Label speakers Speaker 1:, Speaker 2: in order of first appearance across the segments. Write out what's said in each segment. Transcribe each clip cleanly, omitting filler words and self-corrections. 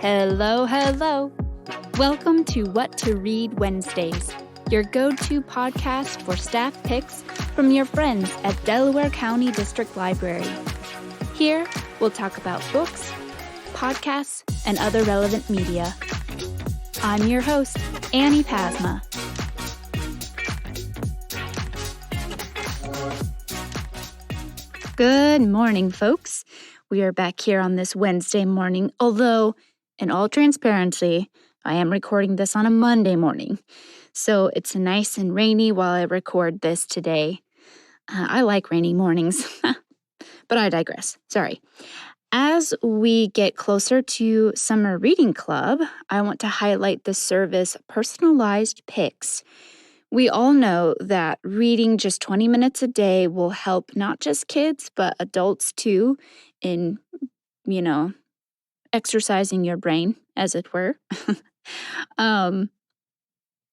Speaker 1: Hello, hello. Welcome to What to Read Wednesdays, your go-to podcast for staff picks from your friends at Delaware County District Library. Here, we'll talk about books, podcasts, and other relevant media. I'm your host, Annie Pasma. Good morning, folks. We are back here on this Wednesday morning, although, in all transparency, I am recording this on a Monday morning. So it's nice and rainy while I record this today. I like rainy mornings, but I digress. Sorry. As we get closer to Summer Reading Club, I want to highlight the service Personalized Picks. We all know that reading just 20 minutes a day will help not just kids, but adults too in, exercising your brain, as it were.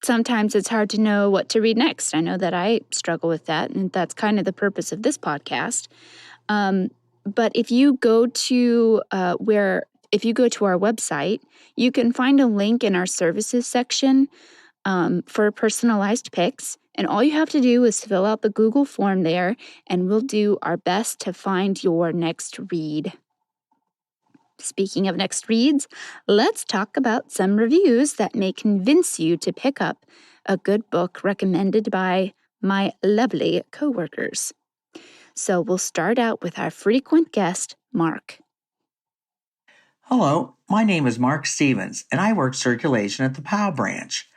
Speaker 1: Sometimes it's hard to know what to read next. I know that I struggle with that, and that's kind of the purpose of this podcast. But if you go to our website, you can find a link in our services section for personalized picks. And all you have to do is fill out the Google form there, and we'll do our best to find your next read. Speaking of next reads, let's talk about some reviews that may convince you to pick up a good book recommended by my lovely coworkers. So we'll start out with our frequent guest, Mark.
Speaker 2: Hello, my name is Mark Stevens, and I work circulation at the Powell Branch.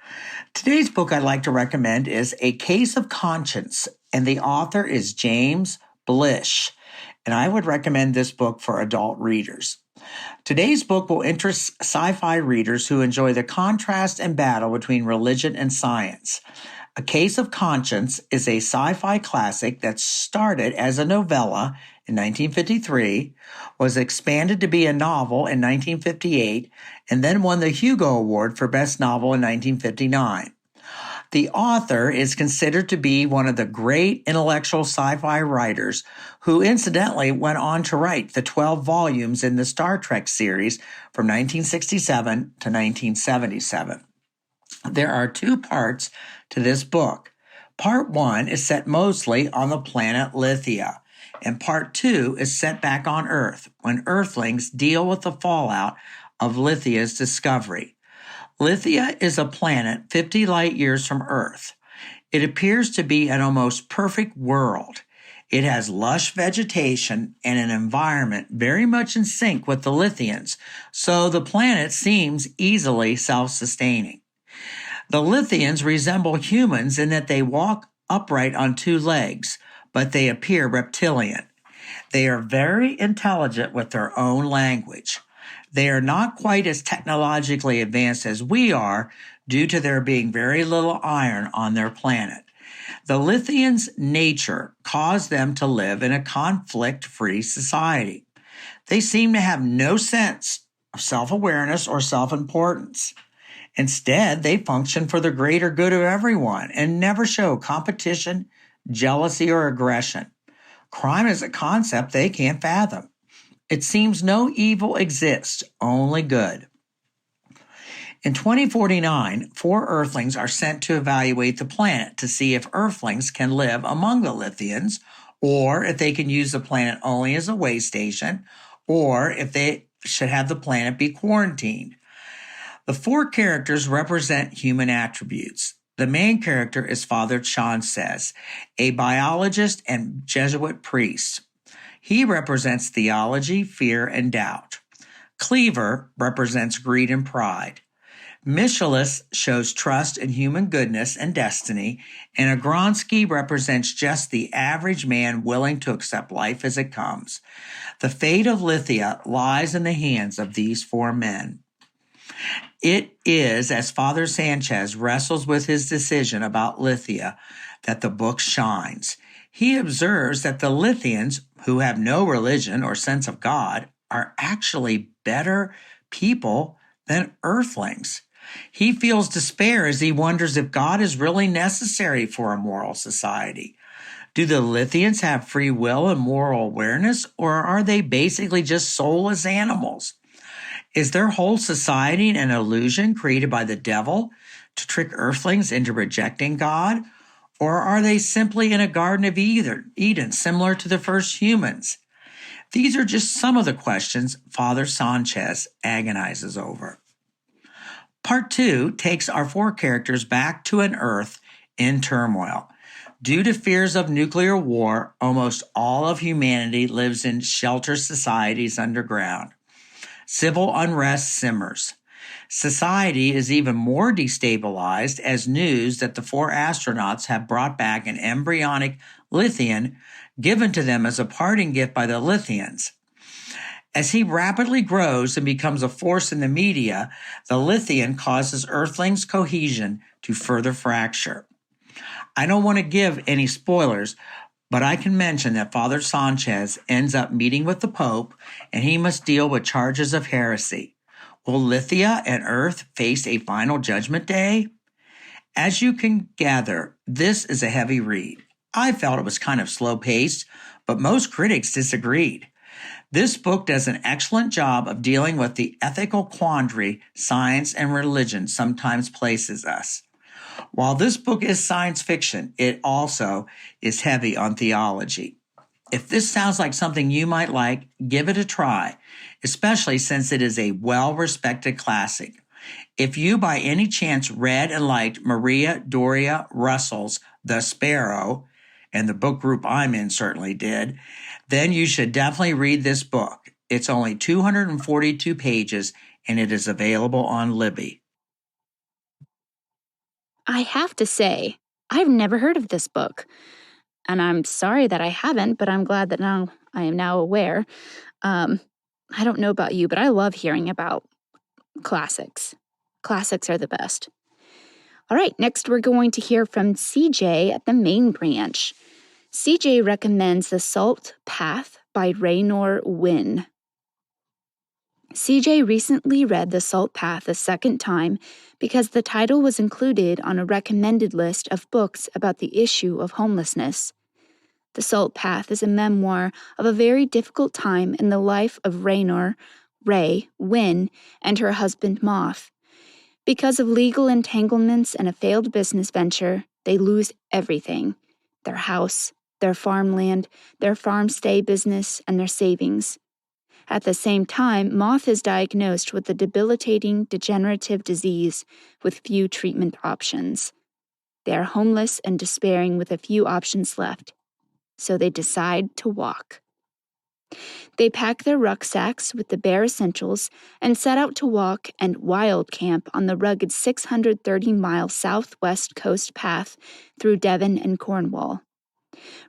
Speaker 2: Today's book I'd like to recommend is A Case of Conscience, and the author is James Blish, and I would recommend this book for adult readers. Today's book will interest sci-fi readers who enjoy the contrast and battle between religion and science. A Case of Conscience is a sci-fi classic that started as a novella in 1953, was expanded to be a novel in 1958, and then won the Hugo Award for Best Novel in 1959. The author is considered to be one of the great intellectual sci-fi writers who incidentally went on to write the 12 volumes in the Star Trek series from 1967 to 1977. There are two parts to this book. Part 1 is set mostly on the planet Lithia, and Part 2 is set back on Earth when Earthlings deal with the fallout of Lithia's discovery. Lithia is a planet 50 light years from Earth. It appears to be an almost perfect world. It has lush vegetation and an environment very much in sync with the Lithians, so the planet seems easily self-sustaining. The Lithians resemble humans in that they walk upright on two legs, but they appear reptilian. They are very intelligent with their own language. They are not quite as technologically advanced as we are due to there being very little iron on their planet. The Lithians' nature caused them to live in a conflict-free society. They seem to have no sense of self-awareness or self-importance. Instead, they function for the greater good of everyone and never show competition, jealousy, or aggression. Crime is a concept they can't fathom. It seems no evil exists, only good. In 2049, 4 Earthlings are sent to evaluate the planet to see if Earthlings can live among the Lithians, or if they can use the planet only as a way station, or if they should have the planet be quarantined. The 4 characters represent human attributes. The main character is Father Chancez, a biologist and Jesuit priest. He represents theology, fear, and doubt. Cleaver represents greed and pride. Michaelis shows trust in human goodness and destiny, and Agronsky represents just the average man willing to accept life as it comes. The fate of Lithia lies in the hands of these 4 men. It is as Father Sanchez wrestles with his decision about Lithia that the book shines. He observes that the Lithians, who have no religion or sense of God, are actually better people than Earthlings. He feels despair as he wonders if God is really necessary for a moral society. Do the Lithians have free will and moral awareness, or are they basically just soulless animals? Is their whole society an illusion created by the devil to trick earthlings into rejecting God? Or are they simply in a Garden of Eden, similar to the first humans? These are just some of the questions Father Sanchez agonizes over. Part 2 takes our 4 characters back to an Earth in turmoil. Due to fears of nuclear war, almost all of humanity lives in shelter societies underground. Civil unrest simmers. Society is even more destabilized as news that the 4 astronauts have brought back an embryonic Lithian given to them as a parting gift by the Lithians. As he rapidly grows and becomes a force in the media, the Lithian causes Earthlings' cohesion to further fracture. I don't want to give any spoilers, but I can mention that Father Sanchez ends up meeting with the Pope, and he must deal with charges of heresy. Will Lithia and Earth face a final judgment day? As you can gather, this is a heavy read. I felt it was kind of slow-paced, but most critics disagreed. This book does an excellent job of dealing with the ethical quandary science and religion sometimes places us. While this book is science fiction, it also is heavy on theology. If this sounds like something you might like, give it a try, especially since it is a well-respected classic. If you by any chance read and liked Maria Doria Russell's The Sparrow, and the book group I'm in certainly did, then you should definitely read this book. It's only 242 pages, and it is available on Libby.
Speaker 1: I have to say, I've never heard of this book. And I'm sorry that I haven't, but I'm glad that now I am now aware. I don't know about you, but I love hearing about classics. Classics are the best. All right, next we're going to hear from CJ at the main branch. CJ recommends The Salt Path by Raynor Winn. CJ recently read The Salt Path a second time because the title was included on a recommended list of books about the issue of homelessness. The Salt Path is a memoir of a very difficult time in the life of Raynor, Ray, Winn, and her husband Moth. Because of legal entanglements and a failed business venture, they lose everything: their house, their farmland, their farm stay business, and their savings. At the same time, Moth is diagnosed with a debilitating degenerative disease with few treatment options. They are homeless and despairing with a few options left, so they decide to walk. They pack their rucksacks with the bare essentials and set out to walk and wild camp on the rugged 630-mile southwest coast path through Devon and Cornwall.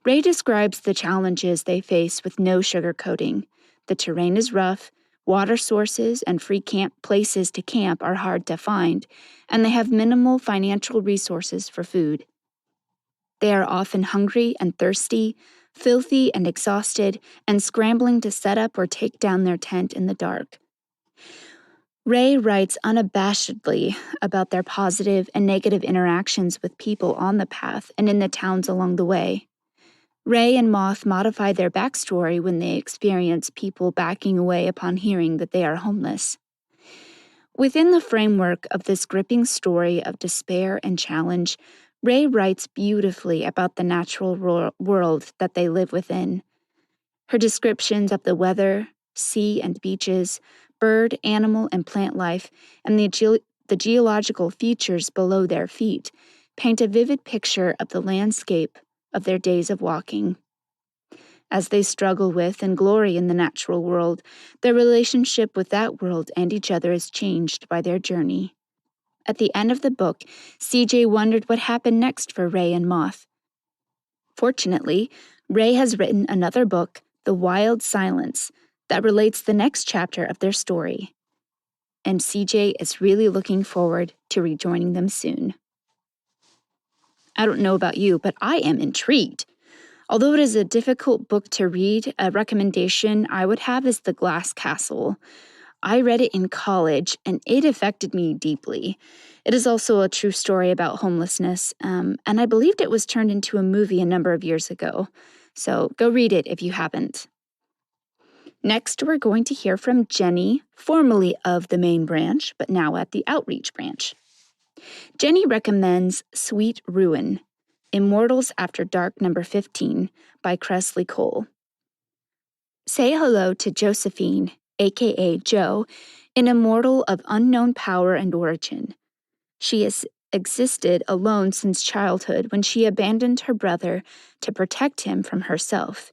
Speaker 1: Ray describes the challenges they face with no sugarcoating. The terrain is rough, water sources and free camp places to camp are hard to find, and they have minimal financial resources for food. They are often hungry and thirsty, filthy and exhausted, and scrambling to set up or take down their tent in the dark. Ray writes unabashedly about their positive and negative interactions with people on the path and in the towns along the way. Ray and Moth modify their backstory when they experience people backing away upon hearing that they are homeless. Within the framework of this gripping story of despair and challenge, Ray writes beautifully about the natural world that they live within. Her descriptions of the weather, sea and beaches, bird, animal, and plant life, and the geological features below their feet paint a vivid picture of the landscape of their days of walking. As they struggle with and glory in the natural world, their relationship with that world and each other is changed by their journey. At the end of the book, CJ wondered what happened next for Ray and Moth. Fortunately, Ray has written another book, The Wild Silence, that relates the next chapter of their story. And CJ is really looking forward to rejoining them soon. I don't know about you, but I am intrigued. Although it is a difficult book to read, a recommendation I would have is The Glass Castle. I read it in college, and it affected me deeply. It is also a true story about homelessness, and I believed it was turned into a movie a number of years ago. So go read it if you haven't. Next, we're going to hear from Jenny, formerly of the main branch, but now at the outreach branch. Jenny recommends Sweet Ruin, Immortals After Dark number 15 by Kresley Cole. Say hello to Josephine, aka Jo, an immortal of unknown power and origin. She has existed alone since childhood when she abandoned her brother to protect him from herself.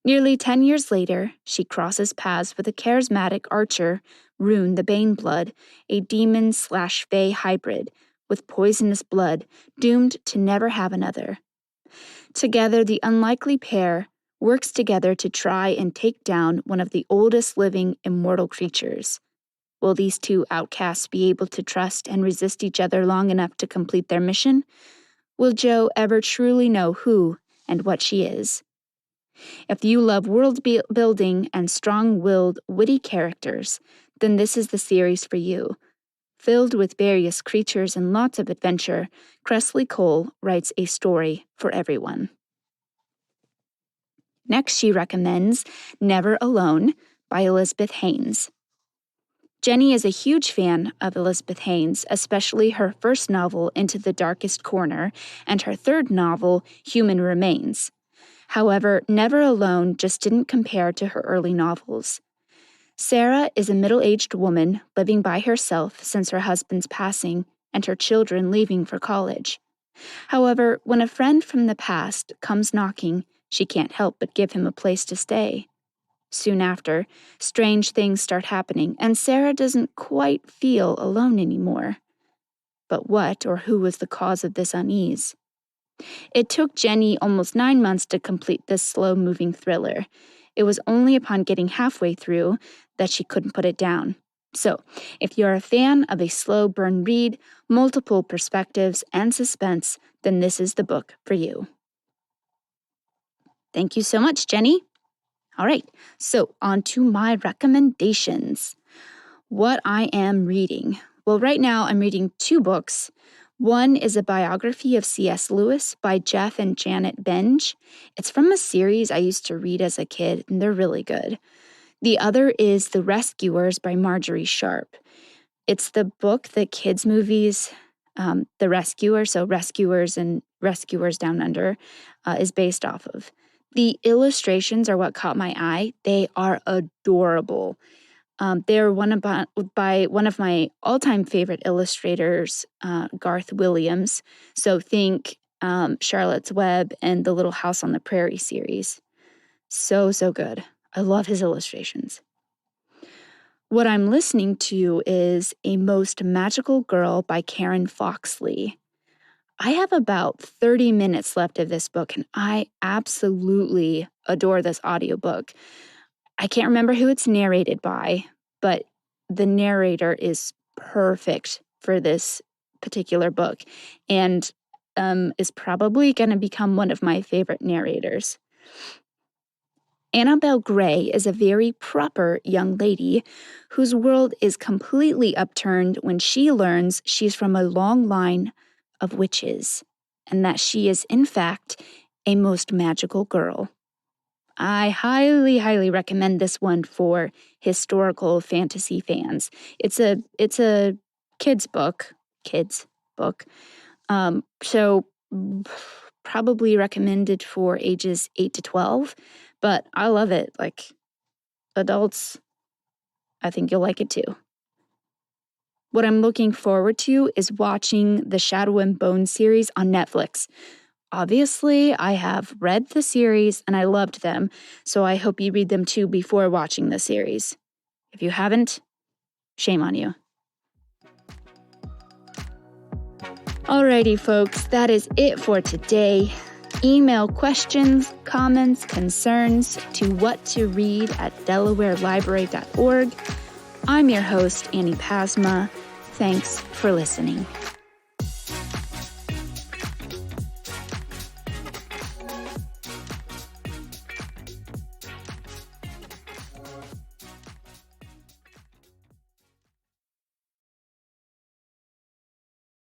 Speaker 1: Nearly 10 years later, she crosses paths with a charismatic archer, Rune the Baneblood, a demon/fae hybrid with poisonous blood, doomed to never have another. Together, the unlikely pair works together to try and take down one of the oldest living immortal creatures. Will these two outcasts be able to trust and resist each other long enough to complete their mission? Will Jo ever truly know who and what she is? If you love world building and strong-willed, witty characters, then this is the series for you. Filled with various creatures and lots of adventure, Kresley Cole writes a story for everyone. Next, she recommends Never Alone by Elizabeth Haynes. Jenny is a huge fan of Elizabeth Haynes, especially her first novel, Into the Darkest Corner, and her third novel, Human Remains. However, Never Alone just didn't compare to her early novels. Sarah is a middle-aged woman living by herself since her husband's passing and her children leaving for college. However, when a friend from the past comes knocking, she can't help but give him a place to stay. Soon after, strange things start happening, and Sarah doesn't quite feel alone anymore. But what or who was the cause of this unease? It took Jenny almost 9 months to complete this slow-moving thriller. It was only upon getting halfway through that she couldn't put it down. So, if you're a fan of a slow burn read, multiple perspectives, and suspense, then this is the book for you. Thank you so much, Jenny. All right, so on to my recommendations. What I am reading. Well, right now I'm reading 2 books. One is a biography of C.S. Lewis by Jeff and Janet Benge. It's from a series I used to read as a kid, and they're really good. The other is The Rescuers by Marjorie Sharp. It's the book that kids' movies, The Rescuer, so Rescuers and Rescuers Down Under, is based off of. The illustrations are what caught my eye. They are adorable. They're by one of my all-time favorite illustrators, Garth Williams. So think Charlotte's Web and the Little House on the Prairie series. So good. I love his illustrations. What I'm listening to is A Most Magical Girl by Karen Foxley. I have about 30 minutes left of this book, and I absolutely adore this audiobook. I can't remember who it's narrated by, but the narrator is perfect for this particular book and is probably going to become one of my favorite narrators. Annabelle Gray is a very proper young lady whose world is completely upturned when she learns she's from a long line of witches and that she is, in fact, a most magical girl. I highly recommend this one for historical fantasy fans. It's a kids book, so probably recommended for ages 8 to 12, but I love it. Like adults, I think you'll like it too. What I'm looking forward to is watching the Shadow and Bone series on Netflix. Obviously, I have read the series and I loved them, so I hope you read them too before watching the series. If you haven't, shame on you. Alrighty, folks, that is it for today. Email questions, comments, concerns to whattoread@delawarelibrary.org. I'm your host, Annie Pasma. Thanks for listening.